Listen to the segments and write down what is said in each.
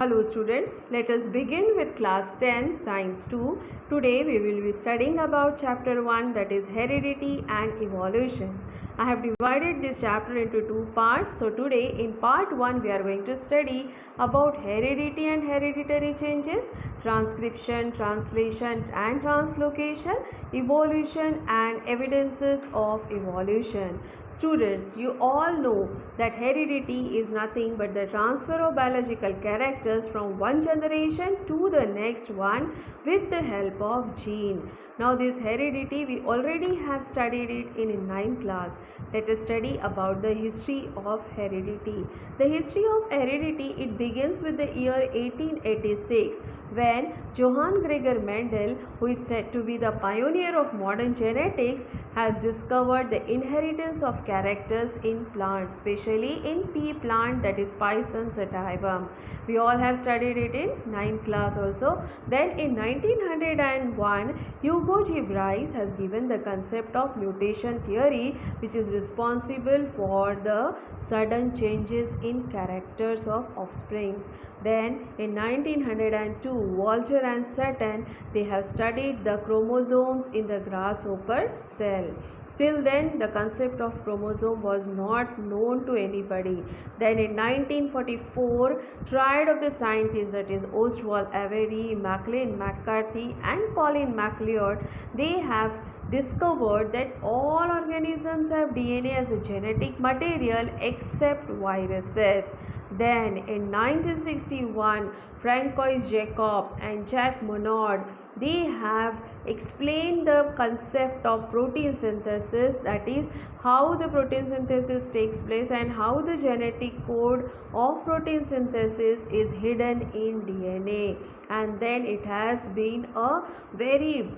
Hello students, let us begin with class 10 science 2. Today we will be studying about chapter 1, that is heredity and evolution. I have divided this chapter into two parts. So today in part 1 we are going to study about heredity and hereditary changes, transcription, translation and translocation, evolution and evidences of evolution. Students, you all know that heredity is nothing but the transfer of biological characters from one generation to the next one with the help of gene. Now this heredity we already have studied it in 9th class. Let us study about the history of heredity. The history of heredity, it begins with the year 1886 when Johann Gregor Mendel, who is said to be the pioneer of modern genetics, has discovered the inheritance of characters in plants, especially in pea plant, that is Pisum sativum. We all have studied it in 9th class also. Then in 1901, Hugo G. Bryce has given the concept of mutation theory, which is responsible for the sudden changes in characters of offsprings. Then in 1902, Walter and Sutton, they have studied the chromosomes in the grasshopper cell. Till then, the concept of chromosome was not known to anybody. Then in 1944, triad of the scientists, that is Oswald Avery, Maclean McCarthy and Colin MacLeod, they have discovered that all organisms have DNA as a genetic material except viruses. Then in 1961, Francois Jacob and Jacques Monod, they have explained the concept of protein synthesis, that is how the protein synthesis takes place and how the genetic code of protein synthesis is hidden in DNA. And then it has been a very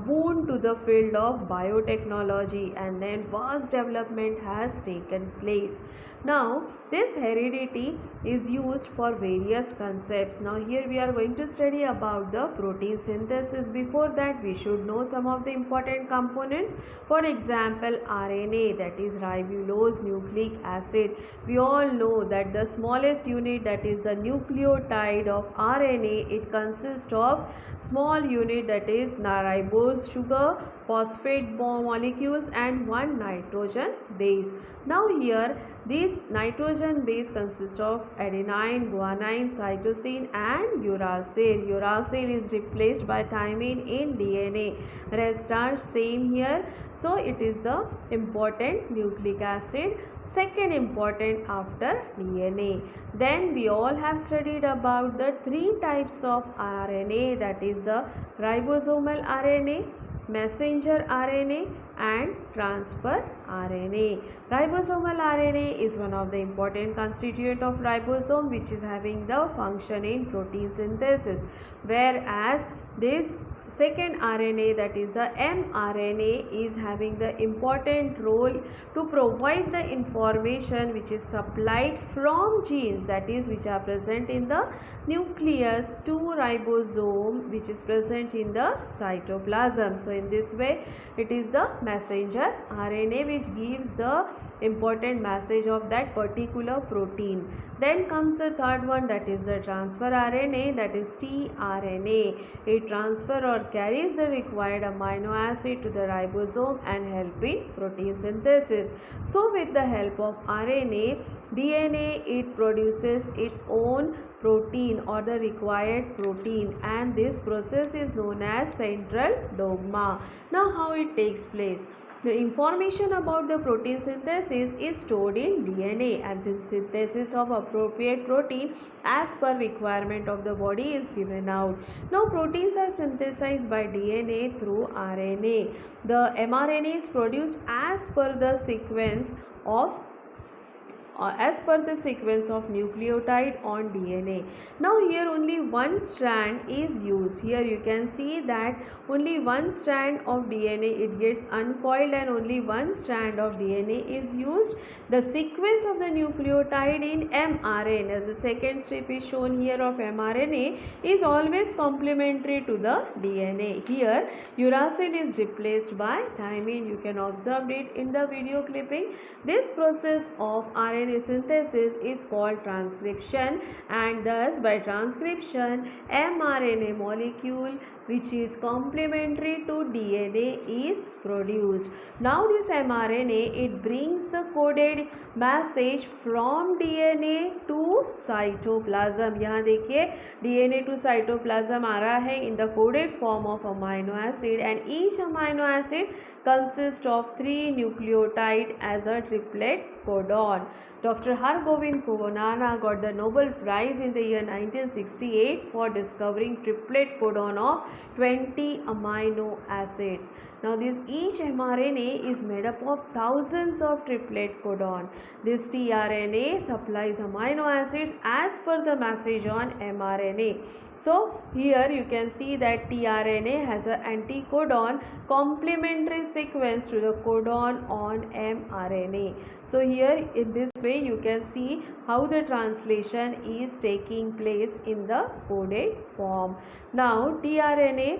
boon to the field of biotechnology, and then vast development has taken place. Now this heredity is used for various concepts. Now here we are going to study about the protein synthesis. Before that, we should know some of the important components. For example, RNA, that is ribulose nucleic acid. We all know that the smallest unit, that is the nucleotide of RNA, it consists of small unit, that is ribose sugar, phosphate molecules and one nitrogen base. Now here this nitrogen base consists of adenine, guanine, cytosine and uracil. Uracil is replaced by thymine in DNA. Rest are same here. So it is the important nucleic acid, second important after DNA. Then we all have studied about the three types of RNA, that is the ribosomal RNA, messenger RNA and transfer RNA. Ribosomal RNA is one of the important constituent of ribosome, which is having the function in protein synthesis, whereas this second RNA, that is the mRNA, is having the important role to provide the information which is supplied from genes, that is which are present in the nucleus to ribosome, which is present in the cytoplasm. So in this way it is the messenger RNA which gives the important message of that particular protein. Then comes the third one, that is the transfer RNA, that is tRNA. It transfer or carries the required amino acid to the ribosome and help in protein synthesis. So with the help of RNA, DNA, it produces its own protein or the required protein, and this process is known as central dogma. Now how it takes place? The information about the protein synthesis is stored in DNA, and the synthesis of appropriate protein as per requirement of the body is given out. Now proteins are synthesized by DNA through RNA. The mRNA is produced as per the sequence of nucleotide on DNA. Now here only one strand is used. Here you can see that only one strand of DNA it gets uncoiled and only one strand of DNA is used. The sequence of the nucleotide in mRNA, as the second strip is shown here of mRNA, is always complementary to the DNA. Here uracil is replaced by thymine. You can observe it in the video clipping. This process of RNA mRNA synthesis is called transcription, and thus by transcription mRNA molecule which is complementary to DNA is produced. Now this mRNA, it brings a coded message from DNA to cytoplasm. यहाँ देखिए DNA to cytoplasm आ रहा है in the coded form of amino acid, and each amino acid consists of 3 nucleotide as a triplet codon. Dr. Hargobind Khorana got the Nobel Prize in the year 1968 for discovering triplet codon of 20 amino acids. Now this each mRNA is made up of thousands of triplet codon. This tRNA supplies amino acids as per the message on mRNA. So here you can see that tRNA has an anticodon complementary sequence to the codon on mRNA. So here in this way you can see how the translation is taking place in the coded form. Now tRNA,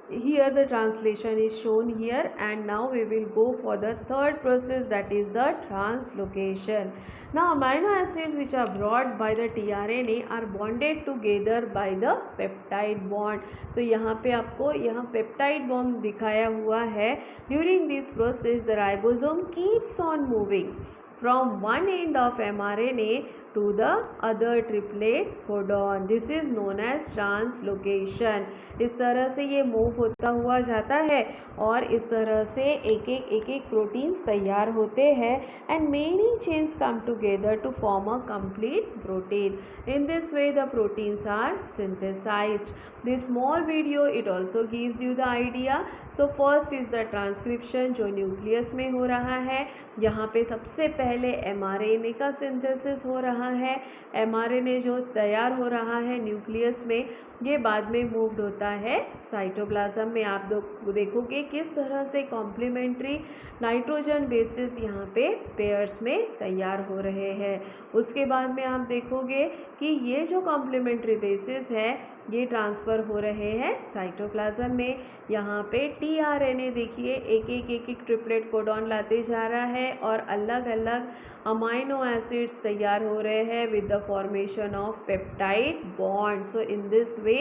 here the translation is shown here, and now we will go for the third process, that is the translocation. Now amino acids which are brought by the tRNA are bonded together by the peptide bond. तो यहाँ पे आपको यहाँ peptide bond दिखाया हुआ है. During this process the ribosome keeps on moving from one end of mRNA to the other triplet codon. This is known as translocation. इस तरह से ये मूव होता हुआ जाता है और इस तरह से एक एक प्रोटीन्स तैयार होते हैं, and many chains come together to form a complete protein. In this way the proteins are synthesized. This small video it also gives you the idea. So first is the transcription जो nucleus में हो रहा है. यहाँ पे सबसे पहले mRNA का सिंथेसिस हो रहा है. mRNA जो तैयार हो रहा है न्यूक्लियस में, ये बाद में मूव्ड होता है साइटोप्लाज्म में. आप देखोगे किस तरह से कॉम्प्लीमेंट्री नाइट्रोजन बेसिस यहाँ पे पेयर्स में तैयार हो रहे हैं. उसके बाद में आप देखोगे कि ये जो कॉम्प्लीमेंट्री बेसिस है ये ट्रांसफ़र हो रहे हैं साइटोप्लाज्म में. यहाँ पे tRNA देखिए एक ट्रिपलेट कोडॉन लाते जा रहा है और अलग अलग अमाइनो एसिड्स तैयार हो रहे हैं with the formation of peptide bond. So in this way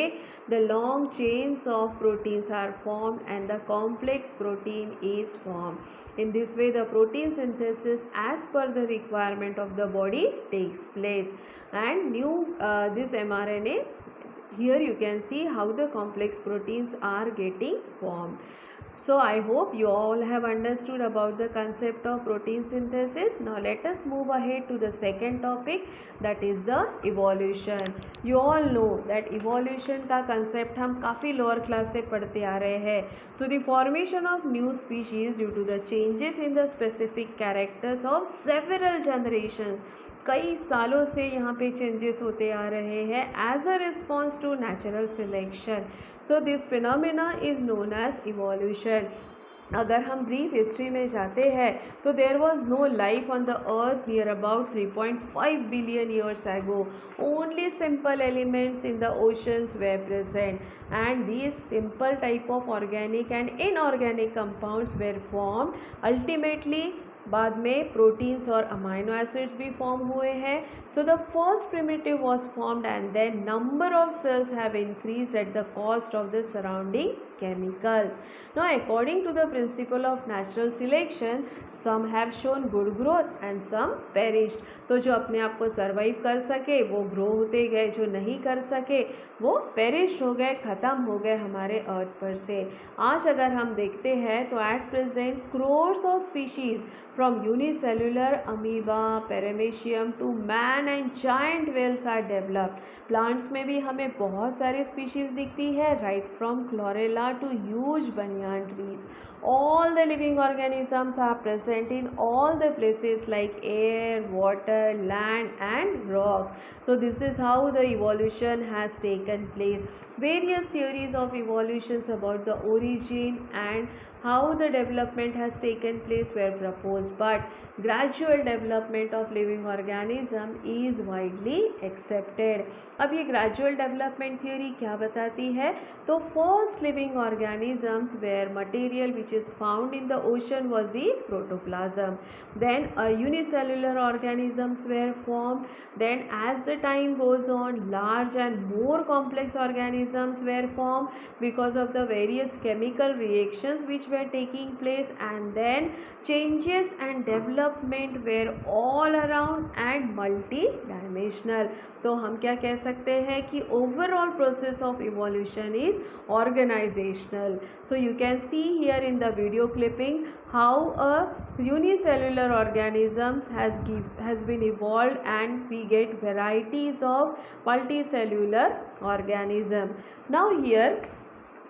the long chains of proteins are formed and the complex protein is formed. In this way the protein synthesis as per the requirement of the body takes place, and this mRNA, here you can see how the complex proteins are getting formed. So I hope you all have understood about the concept of protein synthesis. Now let us move ahead to the second topic, that is the evolution. You all know that evolution का concept हम काफ़ी lower class से पढ़ते आ रहे हैं. So the formation of new species due to the changes in the specific characters of several generations. कई सालों से यहाँ पे चेंजेस होते आ रहे हैं as a response to natural selection. So this phenomena is known as evolution. अगर हम ब्रीफ हिस्ट्री में जाते हैं तो there was no life on the earth near about 3.5 billion years ago. Only simple elements in the oceans were present, and these simple type of organic and inorganic compounds were formed. Ultimately बाद में proteins और amino acids भी form हुए हैं. So the first primitive was formed and then number of cells have increase at the cost of the surrounding chemicals. Now according to the principle of natural selection, some have shown good growth and some perished. तो जो अपने आप को survive कर सके वो grow होते गए, जो नहीं कर सके वो पेरिश हो गए, ख़त्म हो गए हमारे अर्थ पर से. आज अगर हम देखते हैं तो at present crores of species from unicellular amoeba, paramecium to man and giant whales are developed. Plants में भी हमें बहुत सारी स्पीशीज़ दिखती है, right from chlorella to huge banyan trees. All the living organisms are present in all the places like air, water, land and rocks. So this is how the evolution has taken place. Various theories of evolutions about the origin and how the development has taken place were proposed, but gradual development of living organism is widely accepted. अब ये gradual development theory क्या बताती है? तो first living organisms where material which is found in the ocean was the protoplasm. Then unicellular organisms were formed. Then as the time goes on, large and more complex organisms were formed because of the various chemical reactions which were taking place, and then changes and development were all around and multi-dimensional. तो हम क्या कह सकते हैं कि overall process of evolution is organizational. So you can see here in the video clipping how a unicellular organisms has been evolved, and we get varieties of multicellular organism. Now here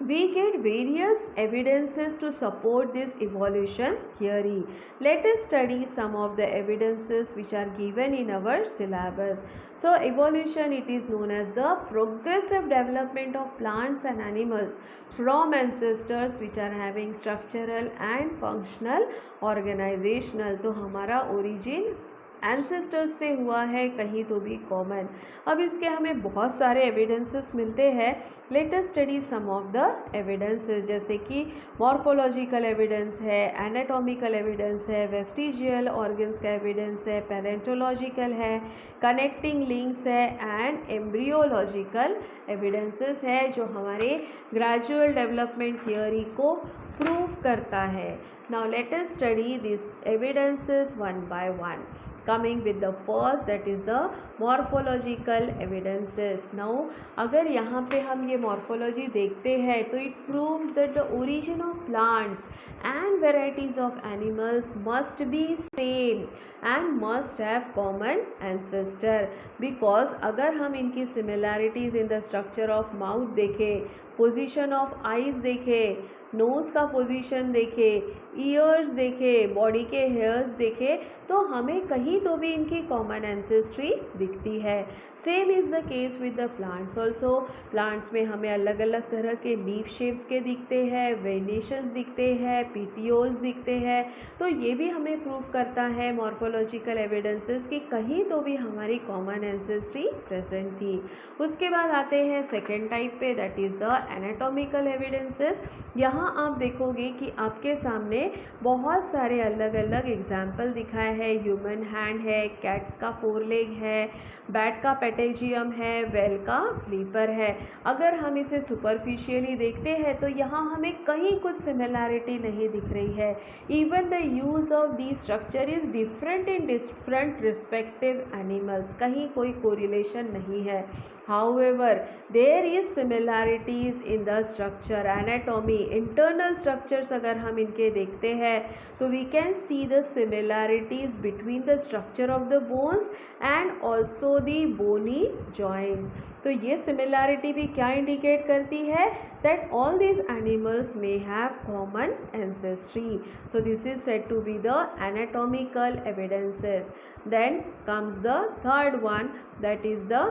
we get various evidences to support this evolution theory. Let us study some of the evidences which are given in our syllabus. So evolution, it is known as the progressive development of plants and animals from ancestors which are having structural and functional organizational. तो हमारा origin ancestors से हुआ है, कहीं तो भी common. अब इसके हमें बहुत सारे एविडेंसेस मिलते हैं. Let us study some of the evidences, जैसे कि मॉर्फोलॉजिकल एविडेंस है, एनाटॉमिकल एविडेंस है, वेस्टिजियल ऑर्गन्स का एविडेंस है, पैलेंटोलॉजिकल है, कनेक्टिंग लिंक्स है, एंड एम्ब्रियोलॉजिकल एविडेंसेस है जो हमारे ग्रेजुअल डेवलपमेंट थियोरी को प्रूव करता है. Now let us study this evidences one by one. Coming with the first, that is the morphological evidences. Now अगर यहाँ पे हम ये morphology देखते हैं तो it proves that the origin of plants and varieties of animals must be same and must have common ancestor, because अगर हम इनकी similarities in the structure of mouth देखें, position of eyes देखें, नोज़ का position देखें, years देखें, body के hairs देखें, तो हमें कहीं तो भी इनकी कॉमन एंसेस्ट्री दिखती है. Same is the case with the plants also. Plants में हमें अलग अलग तरह के लीफ शेप्स के दिखते हैं, वेनेशंस दिखते हैं, पीटियोल्स दिखते हैं. तो ये भी हमें प्रूव करता है मॉर्फोलॉजिकल एविडेंसेस कि कहीं तो भी हमारी कॉमन एंसेस्ट्री प्रेजेंट थी. उसके बाद आते हैं सेकेंड टाइप पे, that is the anatomical evidences. यहाँ आप देखोगे कि आपके सामने बहुत सारे अलग अलग एग्जाम्पल दिखाए हैं. ह्यूमन हैंड है, कैट्स का 4 लेग है, बैट का पेटेजियम है, वेल का फ्लीपर है. अगर हम इसे सुपरफिशियली देखते हैं तो यहाँ हमें कहीं कुछ सिमिलैरिटी नहीं दिख रही है. Even the use of the structure is different in different respective animals. कहीं कोई कोरिलेशन नहीं है. However, there is similarities in the structure, anatomy, internal structures अगर हम इनके देखते हैं तो we can see the similarities between the structure of the bones and also the bony joints. तो ये similarity भी क्या indicate करती है? That all these animals may have common ancestry. So this is said to be the anatomical evidences. Then comes the third one, that is the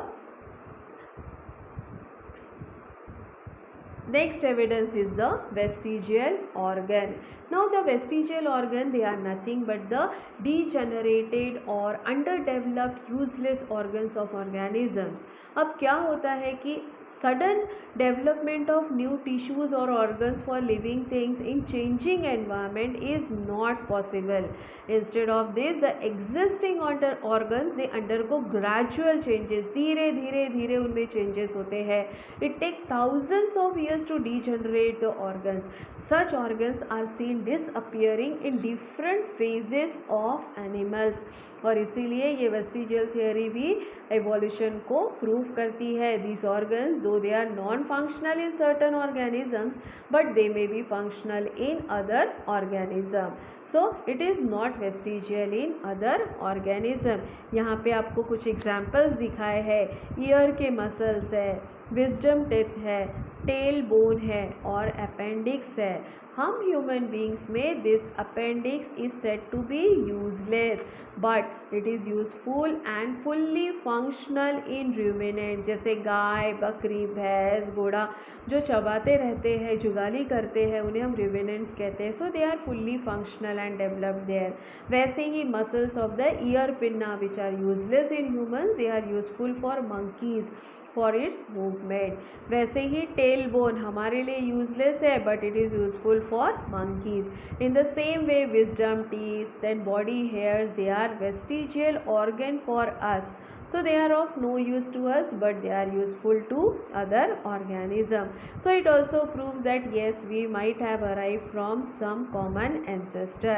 next evidence is the vestigial organ. Now the vestigial organ, they are nothing but the degenerated or underdeveloped useless organs of organisms. अब क्या होता है कि sudden development of new tissues or organs for living things in changing environment is not possible. Instead of this, the existing organs, they undergo gradual changes. धीरे धीरे धीरे उनमें changes होते हैं. It takes thousands of years to degenerate the organs. Such organs are seen disappearing in different phases of animals. और इसीलिए ये vestigial theory भी एवोल्यूशन को प्रूव करती है. These organs, though they are non-functional in certain organisms, but they may be functional in other organism. So it is not vestigial in other organism. यहाँ पे आपको कुछ examples दिखाए हैं. ईयर के मसल्स है, विजडम टेथ है, टेल बोन है और अपेंडिक्स है. हम ह्यूमन बींग्स में this appendix is said to be useless but it is useful and fully functional in ruminant, जैसे गाय, बकरी, भैंस, घोड़ा जो चबाते रहते हैं, जुगाली करते हैं, उन्हें हम रूमिनेंट्स कहते हैं. So they are fully functional and developed there. वैसे ही muscles of the ear pinna which are useless in humans, they are useful for monkeys for its movement. वैसे ही टेल बोन हमारे लिए यूजलेस है but it is useful for monkeys. In the same way wisdom, teeth, then body hairs, they are vestigial organ for us. So they are of no use to us but they are useful to other organism. So it also proves that yes, we might have arrived from some common ancestor.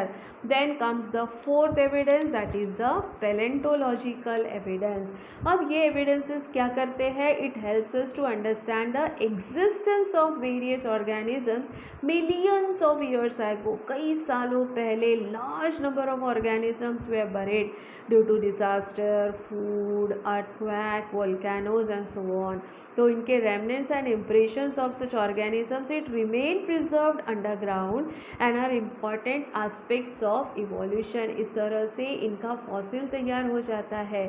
Then comes the fourth evidence, that is the paleontological evidence. अब ये evidences क्या करते हैं? It helps us to understand the existence of various organisms millions of years ago. कई सालों पहले large number of organisms were buried due to disaster, food, earthquake, volcanoes and so on. तो इनके remnants and impressions of such organisms it remain preserved underground and are important aspects of evolution. इस तरह से इनका fossil तैयार हो जाता है.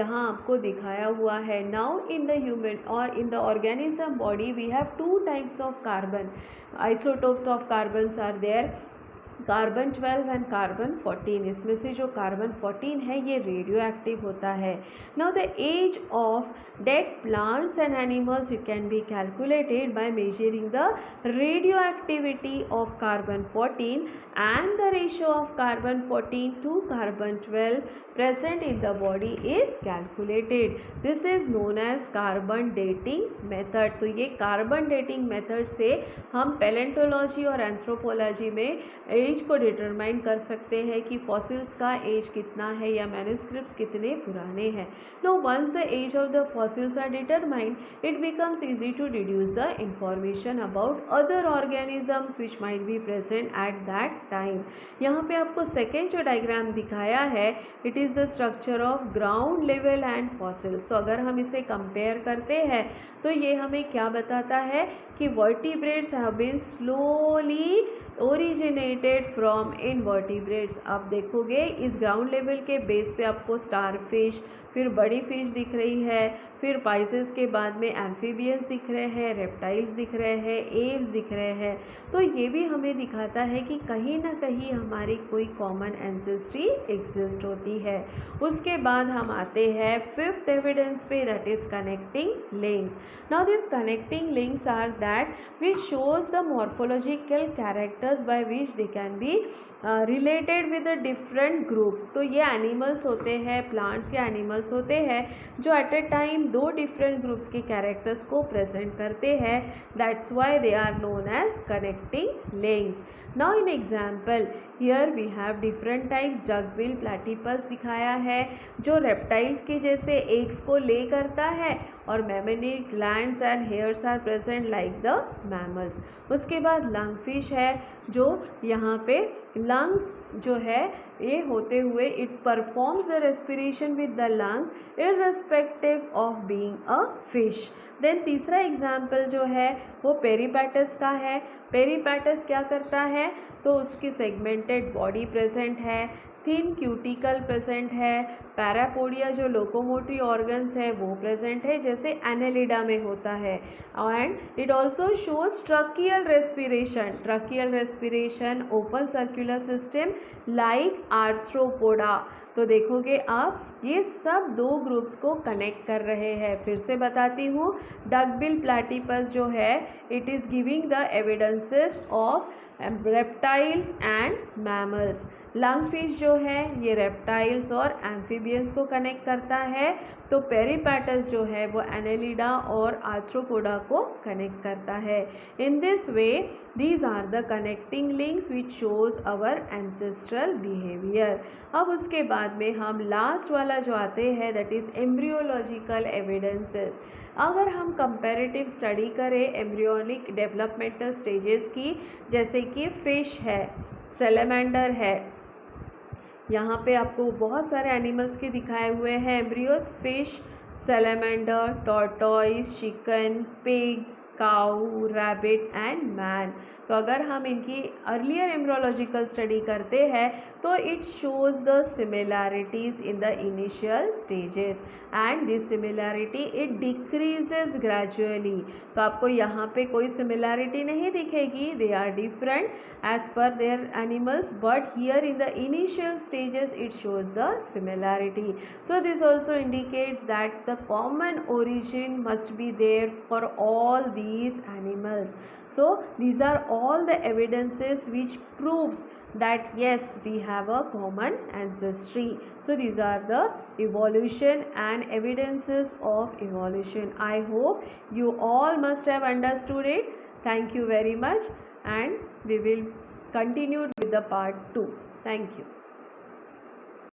यहाँ आपको दिखाया हुआ है. Now in the human or in the organism body we have two types of carbon. Isotopes of carbons are there, carbon 12 and carbon 14. इसमें से जो कार्बन 14 है ये रेडियो एक्टिव होता है. Now the age of dead plants and animals it can be calculated by measuring the radioactivity of carbon 14 and the ratio of carbon 14 to carbon 12 present in the body is calculated. This is known as carbon dating method. तो ये carbon dating method से हम paleontology और anthropology में as को determine कर सकते हैं कि फॉसिल्स का एज कितना है या मैन्युस्क्रिप्ट्स कितने पुराने हैं. No once the age of the fossils are determined it becomes easy to deduce the information about other organisms which might be present at that time. यहाँ पे आपको सेकेंड जो डायग्राम दिखाया है it is the structure of ground level and fossils. तो अगर हम इसे कंपेयर करते हैं तो ये हमें क्या बताता है कि vertebrates have been slowly originated from invertebrates. आप देखोगे इस ग्राउंड लेवल के बेस पे आपको स्टारफिश, फिर बड़ी फिश दिख रही है, फिर पाइसेस के बाद में एम्फीबियंस दिख रहे हैं, रेप्टाइल्स दिख रहे हैं, एव्स दिख रहे हैं. तो ये भी हमें दिखाता है कि कहीं ना कहीं हमारी कोई कॉमन एंसेस्ट्री एग्जिस्ट होती है. उसके बाद हम आते हैं फिफ्थ एविडेंस पे, that is connecting links. Now this connecting links are that which shows the morphological characters by which they can be related with the different groups. तो ये एनिमल्स होते हैं, प्लांट्स या एनिमल्स होते हैं जो एट ए टाइम दो different groups के कैरेक्टर्स को प्रेजेंट करते हैं. That's why they are known as connecting links. Now in example here we have different types. Duckbill platypus दिखाया है जो रेप्टाइल्स के जैसे एग्स को ले करता है और mammary glands and hairs are present like the mammals. उसके बाद लंगफिश है जो यहाँ पे लंग्स जो है ये होते हुए it performs the respiration with the lungs irrespective of being a fish. Then तीसरा एग्जाम्पल जो है वो पेरीपैटस का है. पेरीपैटस क्या करता है तो उसकी सेगमेंटेड बॉडी प्रेजेंट है, थिन क्यूटिकल प्रेजेंट है, पैरापोडिया जो लोकोमोटरी ऑर्गन्स है वो प्रेजेंट है जैसे एनेलिडा में होता है. And it also shows tracheal respiration. Tracheal respiration, open circular system like arthropoda. तो देखोगे आप ये सब दो ग्रुप्स को कनेक्ट कर रहे हैं. फिर से बताती हूँ, डकबिल प्लैटिपस जो है it is giving the evidences of reptiles and mammals. Lungfish जो है ये रेप्टाइल्स और एम्फीबियंस को कनेक्ट करता है. तो पेरीपैटस जो है वो एनेलिडा और आर्थ्रोपोडा को कनेक्ट करता है. In this way these are the connecting links which shows our ancestral behaviour. अब उसके बाद में हम लास्ट वाला जो आते हैं दैट इज़ एम्ब्रियोलॉजिकल एविडेंसेस. अगर हम कंपैरेटिव स्टडी करें एम्ब्रियोनिक डेवलपमेंटल स्टेजेस की, जैसे कि फिश है, सैलेमेंडर है, यहाँ पे आपको बहुत सारे एनिमल्स के दिखाए हुए हैं embryos. Fish, salamander, tortoise, chicken, pig, cow, rabbit and man. तो अगर हम इनकी अर्लियर एम्ब्रोलॉजिकल स्टडी करते हैं तो it shows the similarities in the initial stages and this similarity it decreases gradually. तो आपको यहाँ पे कोई सिमिलैरिटी नहीं दिखेगी, दे आर डिफरेंट एज पर their animals, but here in the initial stages it shows the similarity. So this also indicates that the common origin must be there for all these animals. So these are all the evidences which proves that yes, we have a common ancestry. So these are the evolution and evidences of evolution. I hope you all must have understood it. Thank you very much, and we will continue with the part 2. Thank you.